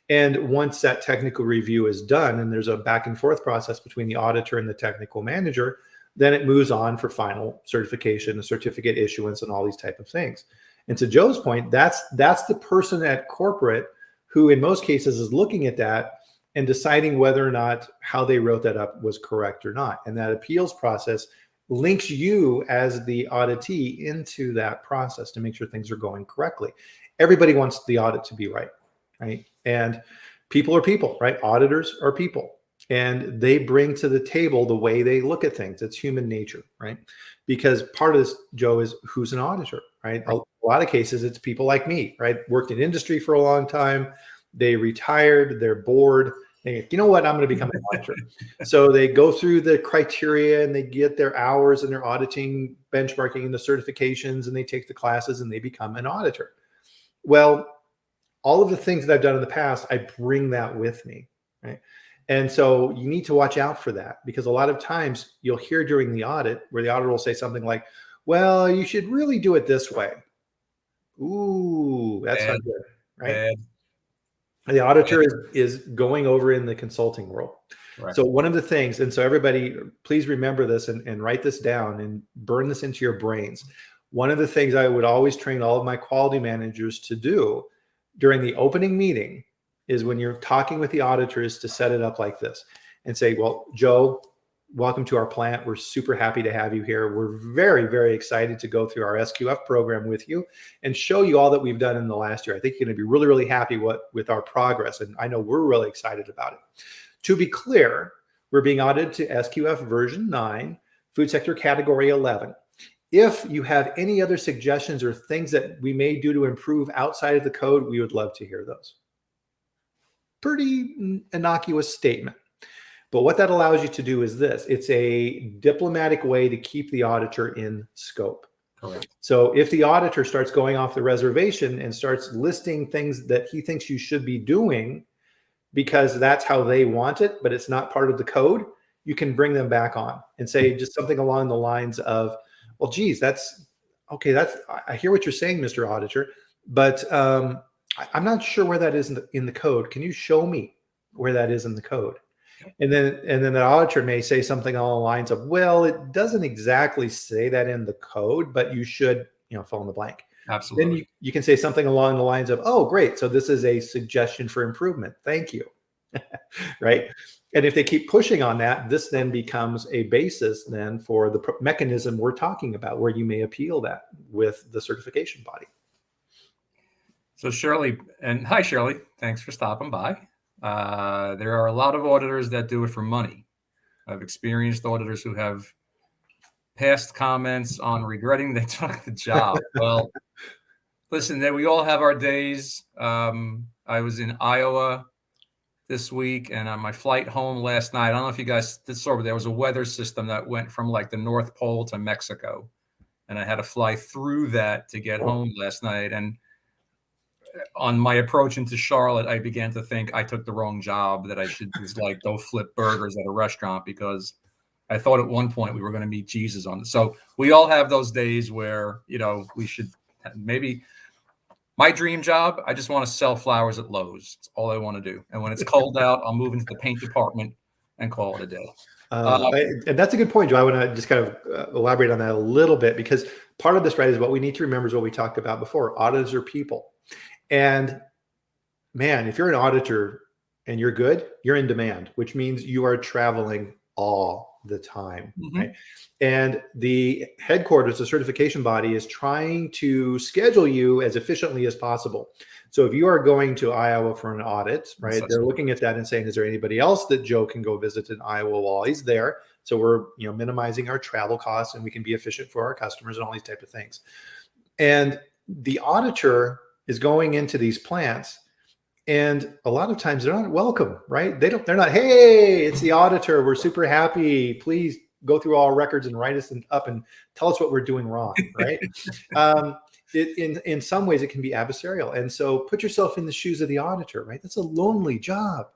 And once that technical review is done and there's a back and forth process between the auditor and the technical manager, then it moves on for final certification, certificate issuance, and all these type of things. And to Joe's point, that's the person at corporate who in most cases is looking at that and deciding whether or not how they wrote that up was correct or not. And that appeals process links you as the auditee into that process to make sure things are going correctly. Everybody wants the audit to be right, right? And people are people, right? Auditors are people. And they bring to the table the way they look at things. It's human nature, right? Because part of this, Joe, is who's an auditor, right? A lot of cases, it's people like me, right? Worked in industry for a long time. They retired, they're bored. They, you know what? I'm going to become an auditor. So they go through the criteria and they get their hours and their auditing, benchmarking, and the certifications, and they take the classes and they become an auditor. Well, all of the things that I've done in the past, I bring that with me, right? And so you need to watch out for that, because a lot of times you'll hear during the audit where the auditor will say something like, well, you should really do it this way. Ooh, that's not good, right? The auditor is going over in the consulting world. Right. So one of the things, and so everybody, please remember this and write this down and burn this into your brains. One of the things I would always train all of my quality managers to do during the opening meeting is when you're talking with the auditors to set it up like this and say, well, Joe, welcome to our plant. We're super happy to have you here. We're very, very excited to go through our SQF program with you and show you all that we've done in the last year. I think you're going to be really, really happy with our progress. And I know we're really excited about it. To be clear, we're being audited to SQF version 9, food sector category 11. If you have any other suggestions or things that we may do to improve outside of the code, we would love to hear those. Pretty innocuous statement. But what that allows you to do is this. It's a diplomatic way to keep the auditor in scope. Correct. So if the auditor starts going off the reservation and starts listing things that he thinks you should be doing because that's how they want it, but it's not part of the code, you can bring them back on and say just something along the lines of, well, geez, that's okay. I hear what you're saying, Mr. Auditor, but I'm not sure where that is in the code. Can you show me where that is in the code? And then the auditor may say something along the lines of, well, it doesn't exactly say that in the code, but you should, fill in the blank. Absolutely. Then you can say something along the lines of, oh, great. So this is a suggestion for improvement. Thank you. Right. And if they keep pushing on that, this then becomes a basis then for the mechanism we're talking about, where you may appeal that with the certification body. So Shirley, and hi, Shirley, thanks for stopping by. There are a lot of auditors that do it for money. I've experienced auditors who have passed comments on regretting they took the job. Well, listen, we all have our days. I was in Iowa this week, and on my flight home last night, I don't know if you guys saw, but there was a weather system that went from like the North Pole to Mexico, and I had to fly through that to get home last night. And on my approach into Charlotte, I began to think I took the wrong job, that I should just like go flip burgers at a restaurant, because I thought at one point we were going to meet Jesus on it. So we all have those days where, we should maybe. My dream job, I just want to sell flowers at Lowe's. That's all I want to do. And when it's cold out, I'll move into the paint department and call it a day. And that's a good point, Joe. I want to just kind of elaborate on that a little bit, because part of this, right, is what we need to remember is what we talked about before. Auditors are people. And man, if you're an auditor and you're good, you're in demand, which means you are traveling all the time, right? And the headquarters, the certification body, is trying to schedule you as efficiently as possible. So if you are going to Iowa for an audit, right, they're looking at that and saying, is there anybody else that Joe can go visit in Iowa while he's there? So we're, minimizing our travel costs, and we can be efficient for our customers and all these type of things. And the auditor is going into these plants, and a lot of times they're not welcome, right? They're not, hey, it's the auditor, we're super happy, please go through all our records and write us up and tell us what we're doing wrong, right? In some ways it can be adversarial. And so put yourself in the shoes of the auditor, right? That's a lonely job,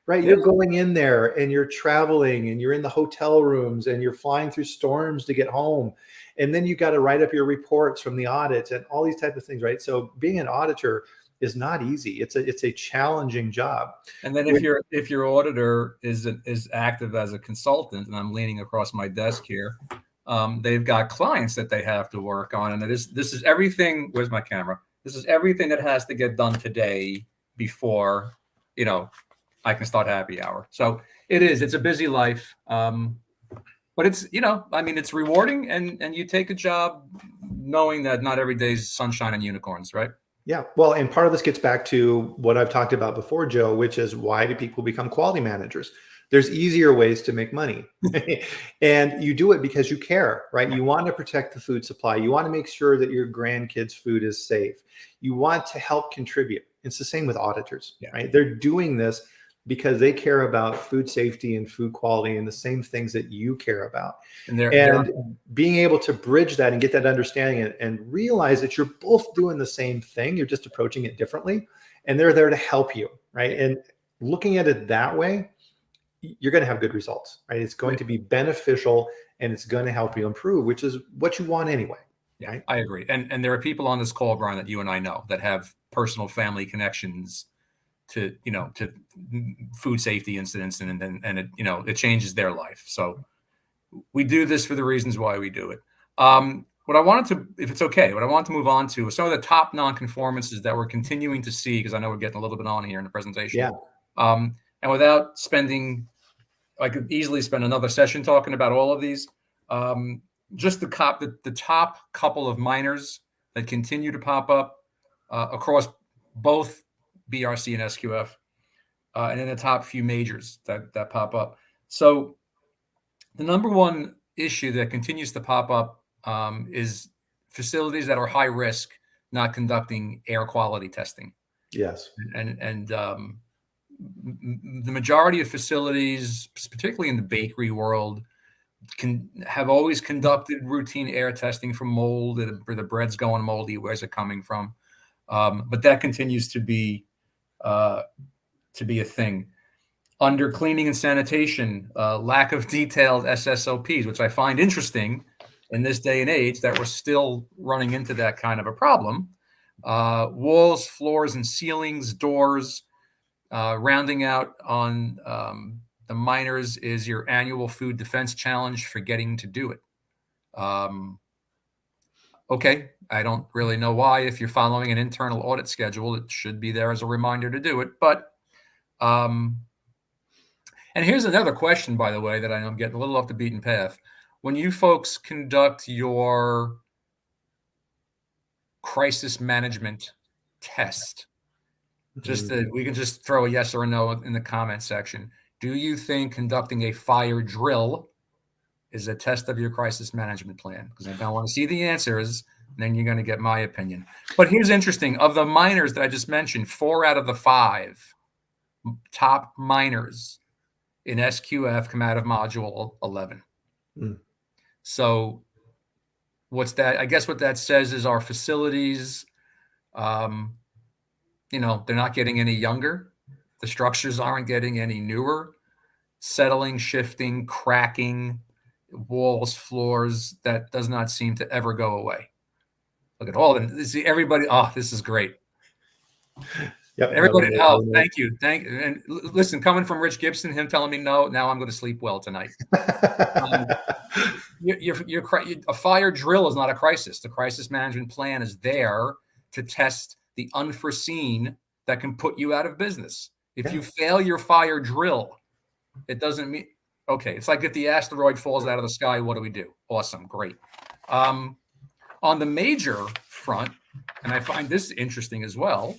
right? You're going in there and you're traveling and you're in the hotel rooms and you're flying through storms to get home. And then you got to write up your reports from the audits and all these type of things, right? So being an auditor is not easy. It's a challenging job. And then if your auditor is active as a consultant, and I'm leaning across my desk here, they've got clients that they have to work on, and this is everything. Where's my camera? This is everything that has to get done today before, I can start happy hour. So it's a busy life. But it's, it's rewarding, and you take a job knowing that not every day is sunshine and unicorns, right? Yeah. Well, and part of this gets back to what I've talked about before, Joe, which is, why do people become quality managers? There's easier ways to make money. And you do it because you care, right? You want to protect the food supply. You want to make sure that your grandkids' food is safe. You want to help contribute. It's the same with auditors, right? They're doing this because they care about food safety and food quality and the same things that you care about. And being able to bridge that and get that understanding and realize that you're both doing the same thing, you're just approaching it differently, and they're there to help you, right? And looking at it that way, you're going to have good results, right? It's going to be beneficial, and it's going to help you improve, which is what you want anyway. Yeah, right? I agree. And there are people on this call, Bryan, that you and I know that have personal family connections to food safety incidents, and it, it changes their life. So we do this for the reasons why we do it. What I wanted to, if it's okay, what I want to move on to is some of the top non-conformances that we're continuing to see, because I know we're getting a little bit on here in the presentation. Yeah. And without spending, I could easily spend another session talking about all of these. Just the top couple of minors that continue to pop up across both BRC and SQF, and then the top few majors that pop up. So the number one issue that continues to pop up is facilities that are high risk not conducting air quality testing. Yes. And the majority of facilities, particularly in the bakery world, have always conducted routine air testing for mold, where the bread's going moldy, where's it coming from? But that continues to be a thing. Under cleaning and sanitation, lack of detailed SSOPs, which I find interesting in this day and age that we're still running into that kind of a problem. Walls, floors, and ceilings, doors. Rounding out on the minors is your annual food defense challenge, forgetting to do it. Okay, I don't really know why. If you're following an internal audit schedule, it should be there as a reminder to do it. But and here's another question, by the way, that I know I'm getting a little off the beaten path. When you folks conduct your crisis management test, we can just throw a yes or a no in the comment section. Do you think conducting a fire drill is a test of your crisis management plan? Because I don't want to see the answers, and then you're going to get my opinion. But here's interesting. Of the minors that I just mentioned, 4 out of the 5 top minors in SQF come out of module 11. So what's that? I guess what that says is our facilities, they're not getting any younger. The structures aren't getting any newer. Settling, shifting, cracking, walls, floors, that does not seem to ever go away. Look at all of them. See, everybody, this is great. Yep. Everybody, thank you. And listen, coming from Rich Gibson, him telling me no, now I'm going to sleep well tonight. A fire drill is not a crisis. The crisis management plan is there to test the unforeseen that can put you out of business. If you fail your fire drill, it doesn't mean, okay, it's like if the asteroid falls out of the sky, what do we do? Awesome, great. On the major front, and I find this interesting as well,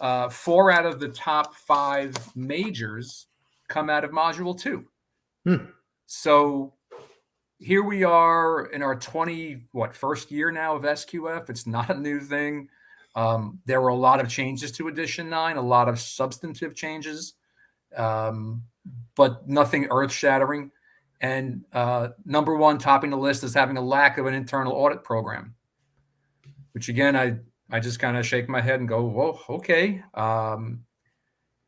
4 out of the top 5 majors come out of module 2. So here we are in our first year now of SQF. It's not a new thing. There were a lot of changes to Edition 9, a lot of substantive changes, but nothing earth-shattering. And number 1, topping the list, is having a lack of an internal audit program, which again, I just kind of shake my head and go, whoa, okay.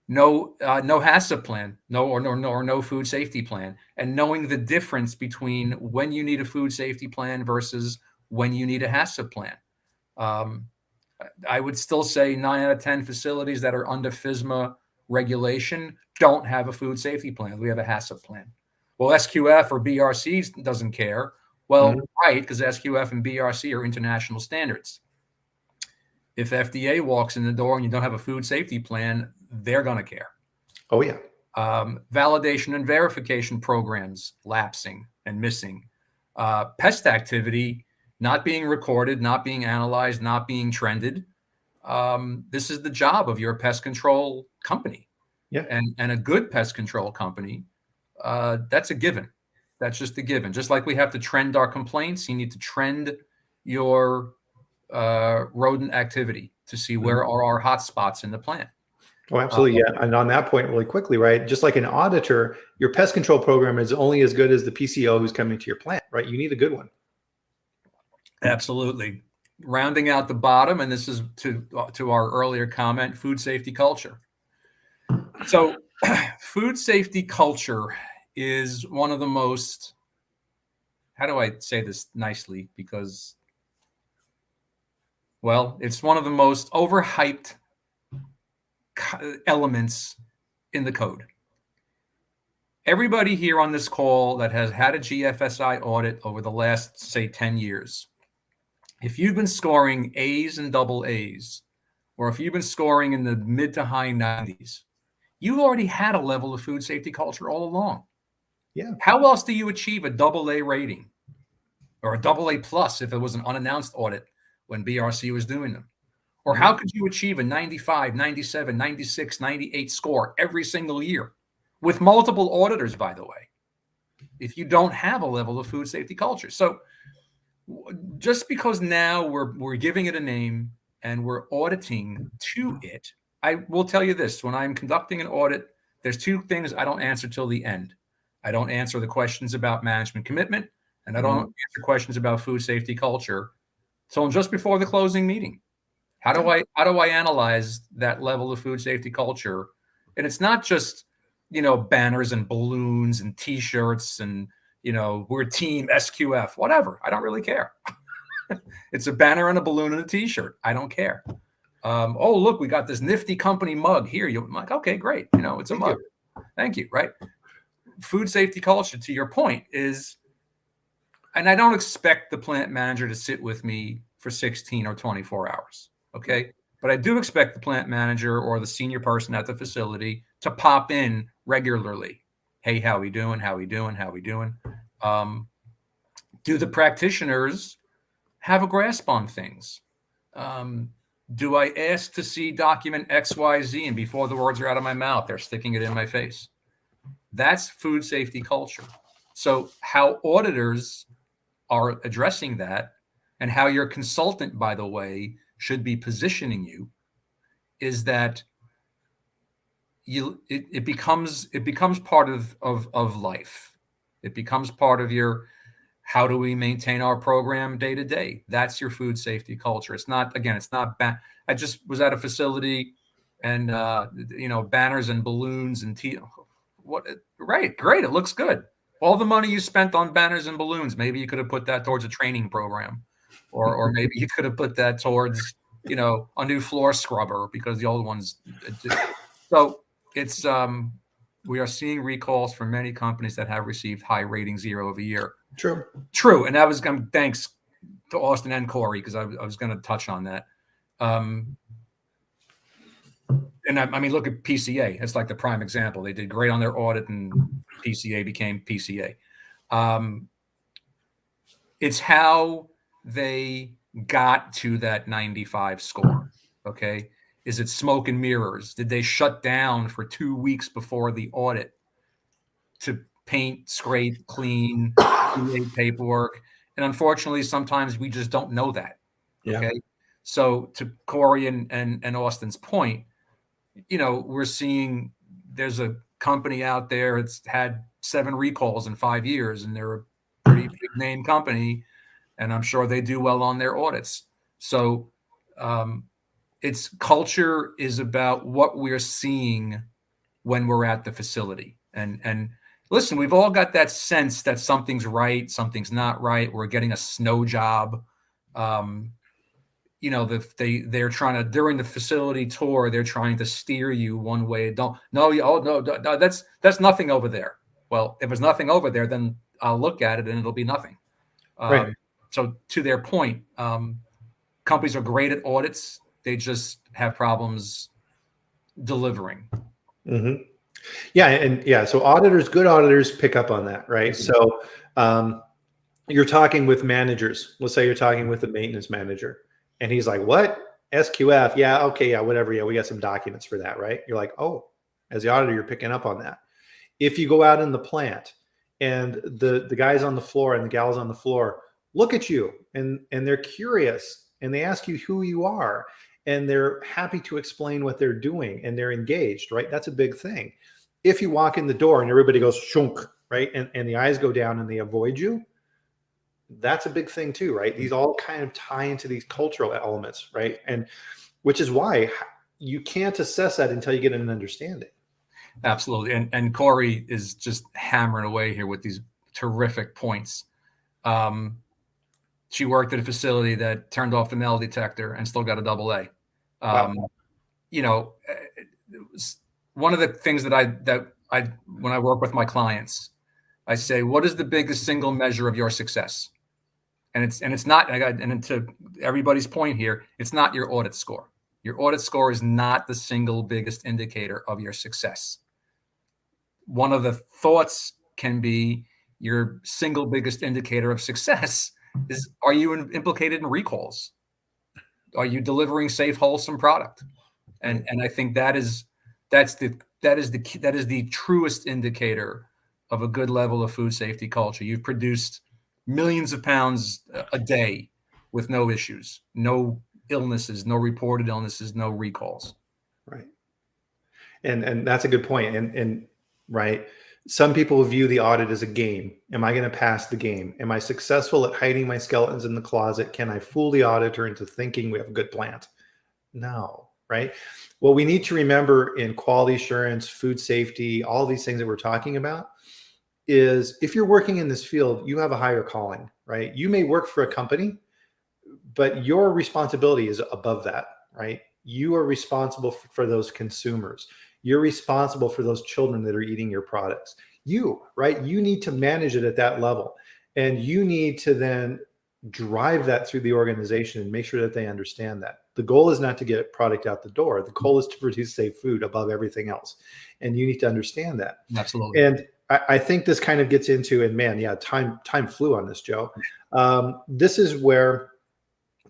No HACCP plan, no food safety plan, and knowing the difference between when you need a food safety plan versus when you need a HACCP plan. I would still say 9 out of 10 facilities that are under FSMA regulation don't have a food safety plan. We have a HACCP plan. Well, SQF or BRC doesn't care. Well, right, because SQF and BRC are international standards. If FDA walks in the door and you don't have a food safety plan, they're going to care. Oh, yeah. Validation and verification programs lapsing and missing. Pest activity not being recorded, not being analyzed, not being trended. This is the job of your pest control company. Yeah. And a good pest control company, that's a given. That's just a given. Just like we have to trend our complaints, you need to trend your rodent activity to see where are our hot spots in the plant. Oh, absolutely. Yeah. And on that point, really quickly, right? Just like an auditor, your pest control program is only as good as the PCO who's coming to your plant, right? You need a good one. Absolutely. Rounding out the bottom, and this is to our earlier comment, food safety culture. So food safety culture is one of the most, how do I say this nicely? Because, well, it's one of the most overhyped elements in the code. Everybody here on this call that has had a GFSI audit over the last, say, 10 years, if you've been scoring A's and double A's, or if you've been scoring in the mid to high 90s, you've already had a level of food safety culture all along. Yeah. How else do you achieve a double A rating or a double A plus if it was an unannounced audit when BRC was doing them? Or how could you achieve a 95, 97, 96, 98 score every single year with multiple auditors, by the way, if you don't have a level of food safety culture? So just because now we're giving it a name and we're auditing to it, I will tell you this: when I'm conducting an audit, there's two things I don't answer till the end. I don't answer the questions about management commitment, and I don't answer questions about food safety culture till just before the closing meeting. How do I analyze that level of food safety culture? And it's not just, banners and balloons and T-shirts and, we're team SQF, whatever. I don't really care. It's a banner and a balloon and a T-shirt. I don't care. Oh, look, we got this nifty company mug here. I'm like, okay, great. It's a mug. Thank you. Right. Food safety culture, to your point, is, and I don't expect the plant manager to sit with me for 16 or 24 hours. Okay. But I do expect the plant manager or the senior person at the facility to pop in regularly. Hey, how we doing? How we doing? How we doing? Do the practitioners have a grasp on things? Do I ask to see document XYZ, and before the words are out of my mouth, they're sticking it in my face? That's food safety culture. So how auditors are addressing that, and how your consultant, by the way, should be positioning you, is that it becomes part of life. It becomes part of your, how do we maintain our program day to day? That's your food safety culture. It's not bad. I just was at a facility and, banners and balloons and right. Great. It looks good. All the money you spent on banners and balloons, maybe you could have put that towards a training program, or maybe you could have put that towards, a new floor scrubber because the old ones. So it's, we are seeing recalls from many companies that have received high ratings year over year. True. And that was, thanks to Austin and Corey, because I was going to touch on that. And I mean, look at PCA. It's like the prime example. They did great on their audit, and PCA became PCA. It's how they got to that 95 score. Okay. Is it smoke and mirrors? Did they shut down for 2 weeks before the audit to paint, scrape, clean, create paperwork? And unfortunately, sometimes we just don't know that. Okay. So to Corey and Austin's point, we're seeing there's a company out there that's had 7 recalls in 5 years, and they're a pretty big name company, and I'm sure they do well on their audits. So its culture is about what we're seeing when we're at the facility. And listen, we've all got that sense that something's right, something's not right. We're getting a snow job. they're trying to, during the facility tour, they're trying to steer you one way. No, that's nothing over there. Well, if there's nothing over there, then I'll look at it and it'll be nothing. Right. So to their point, companies are great at audits. They just have problems delivering. Mm-hmm. Yeah. And yeah, so good auditors pick up on that, right? So you're talking with managers. Let's say you're talking with the maintenance manager and he's like, what? SQF? Yeah. Okay. Yeah. Whatever. Yeah. We got some documents for that, right? You're like, oh, as the auditor, you're picking up on that. If you go out in the plant and the guys on the floor and the gals on the floor look at you and they're curious and they ask you who you are and they're happy to explain what they're doing and they're engaged, right? That's a big thing. If you walk in the door and everybody goes shunk, right? And the eyes go down and they avoid you, that's a big thing too, right? These all kind of tie into these cultural elements, right? And which is why you can't assess that until you get an understanding. Absolutely. And Corey is just hammering away here with these terrific points. She worked at a facility that turned off the metal detector and still got a AA. Wow. One of the things that I when I work with my clients, I say, what is the biggest single measure of your success? And it's not, and to everybody's point here, it's not your audit score. Your audit score is not the single biggest indicator of your success. One of the thoughts can be your single biggest indicator of success is, are you implicated in recalls? Are you delivering safe, wholesome product? And I think that is the truest indicator of a good level of food safety culture. You've produced millions of pounds a day with no issues, no illnesses, no reported illnesses, no recalls. Right. And that's a good point. And right. Some people view the audit as a game. Am I going to pass the game? Am I successful at hiding my skeletons in the closet? Can I fool the auditor into thinking we have a good plant? No. Right. What we need to remember in quality assurance, food safety, all these things that we're talking about is if you're working in this field, you have a higher calling, right? You may work for a company, but your responsibility is above that, right? You are responsible for those consumers. You're responsible for those children that are eating your products. Right? You need to manage it at that level. And you need to then drive that through the organization and make sure that they understand that. The goal is not to get product out the door. The goal is to produce safe food above everything else. And you need to understand that. Absolutely. And I think this kind of gets into, and man, yeah, time flew on this, Joe. This is where,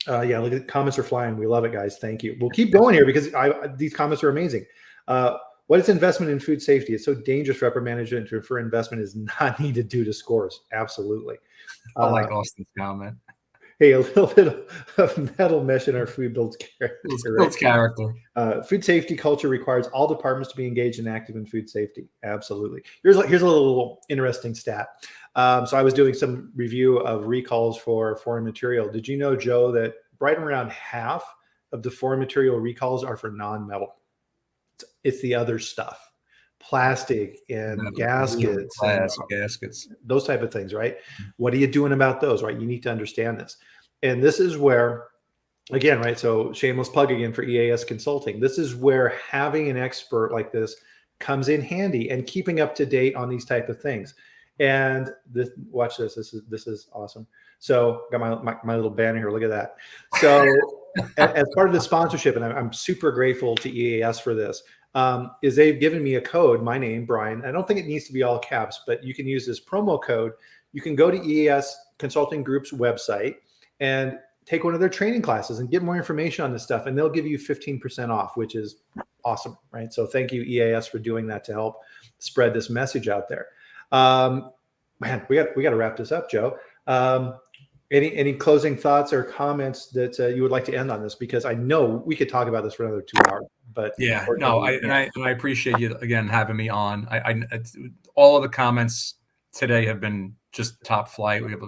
look at the comments are flying. We love it, guys. Thank you. We'll keep going here because these comments are amazing. What is investment in food safety? It's so dangerous for upper management to refer investment is not needed due to scores. Absolutely. I like Austin's comment. Hey, a little bit of metal mesh in our food builds character. Builds character. Food safety culture requires all departments to be engaged and active in food safety. Absolutely. Here's a little interesting stat. So I was doing some review of recalls for foreign material. Did you know, Joe, that right around half of the foreign material recalls are for non-metal? It's the other stuff, plastic and gaskets, gaskets, those type of things, right? What are you doing about those, right? You need to understand this. And this is where, again, right? So shameless plug again for Eas Consulting. This is where having an expert like this comes in handy and keeping up to date on these type of things. And watch this. This is awesome. So got my little banner here. Look at that. So as part of the sponsorship, and I'm super grateful to Eas for this, is they've given me a code, my name, Bryan. I don't think it needs to be all caps, but you can use this promo code. You can go to Eas Consulting Group's website and take one of their training classes and get more information on this stuff. And they'll give you 15% off, which is awesome, right? So thank you, Eas, for doing that to help spread this message out there. Man, we got to wrap this up, Joe. Any closing thoughts or comments that you would like to end on this? Because I know we could talk about this for another 2 hours. But yeah, no, I appreciate you again having me on. All of the comments today have been just top flight. We have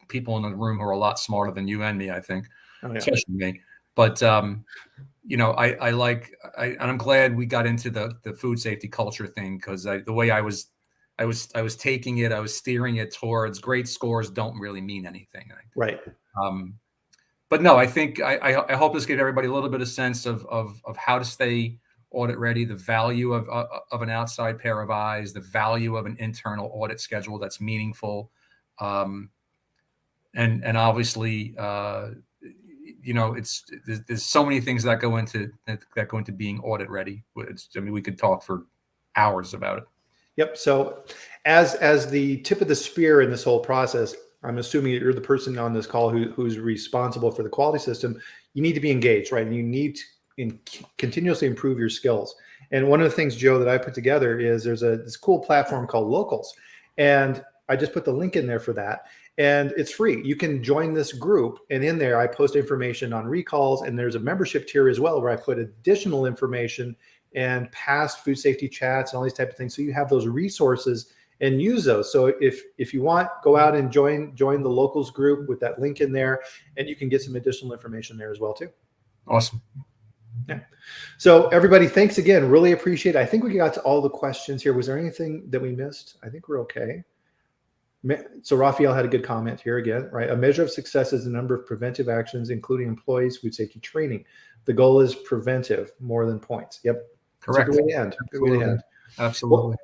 people in the room who are a lot smarter than you and me, I think, especially me. But and I'm glad we got into the food safety culture thing, because the way I was taking it, I was steering it towards great scores don't really mean anything. Right. but no, I think I hope this gave everybody a little bit of sense of how to stay audit ready, the value of an outside pair of eyes, the value of an internal audit schedule that's meaningful, and obviously, there's so many things that go into being audit ready. I mean, we could talk for hours about it. Yep. So as the tip of the spear in this whole process, I'm assuming you're the person on this call who's responsible for the quality system. You need to be engaged, right? And you need to continuously improve your skills. And one of the things, Joe, that I put together is there's this cool platform called Locals. And I just put the link in there for that. And it's free. You can join this group. And in there, I post information on recalls. And there's a membership tier as well, where I put additional information and past food safety chats and all these type of things. So you have those resources and use those. So if you want, go out and join the Locals group with that link in there, and you can get some additional information there as well too. Awesome. Yeah. So everybody, thanks again. Really appreciate it. I think we got to all the questions here. Was there anything that we missed? I think we're okay. So Raphael had a good comment here again, right? A measure of success is the number of preventive actions, including employees' food safety training. The goal is preventive more than points. Yep. Correct. Good way to end. Good way to end. Absolutely. Well,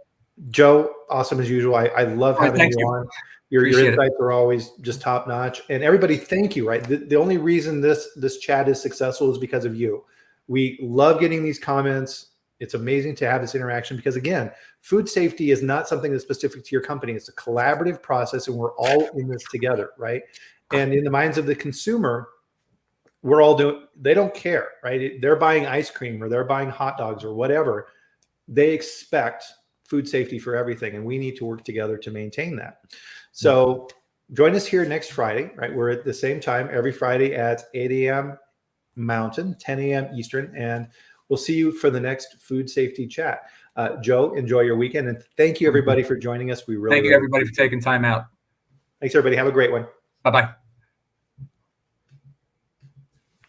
Joe, awesome as usual. I love having you on. Your insights are always just top notch. And everybody, thank you, right? The only reason this chat is successful is because of you. We love getting these comments. It's amazing to have this interaction because, again, food safety is not something that's specific to your company. It's a collaborative process, and we're all in this together, right? And in the minds of the consumer, we're all they don't care, right? They're buying ice cream or they're buying hot dogs or whatever. They expect food safety for everything, and we need to work together to maintain that. So join us here next Friday, right? We're at the same time every Friday at 8 a.m. Mountain, 10 a.m. Eastern, and we'll see you for the next food safety chat. Joe, enjoy your weekend, and thank you everybody for joining us. We really thank you everybody for taking time out. Thanks everybody. Have a great one. Bye-bye.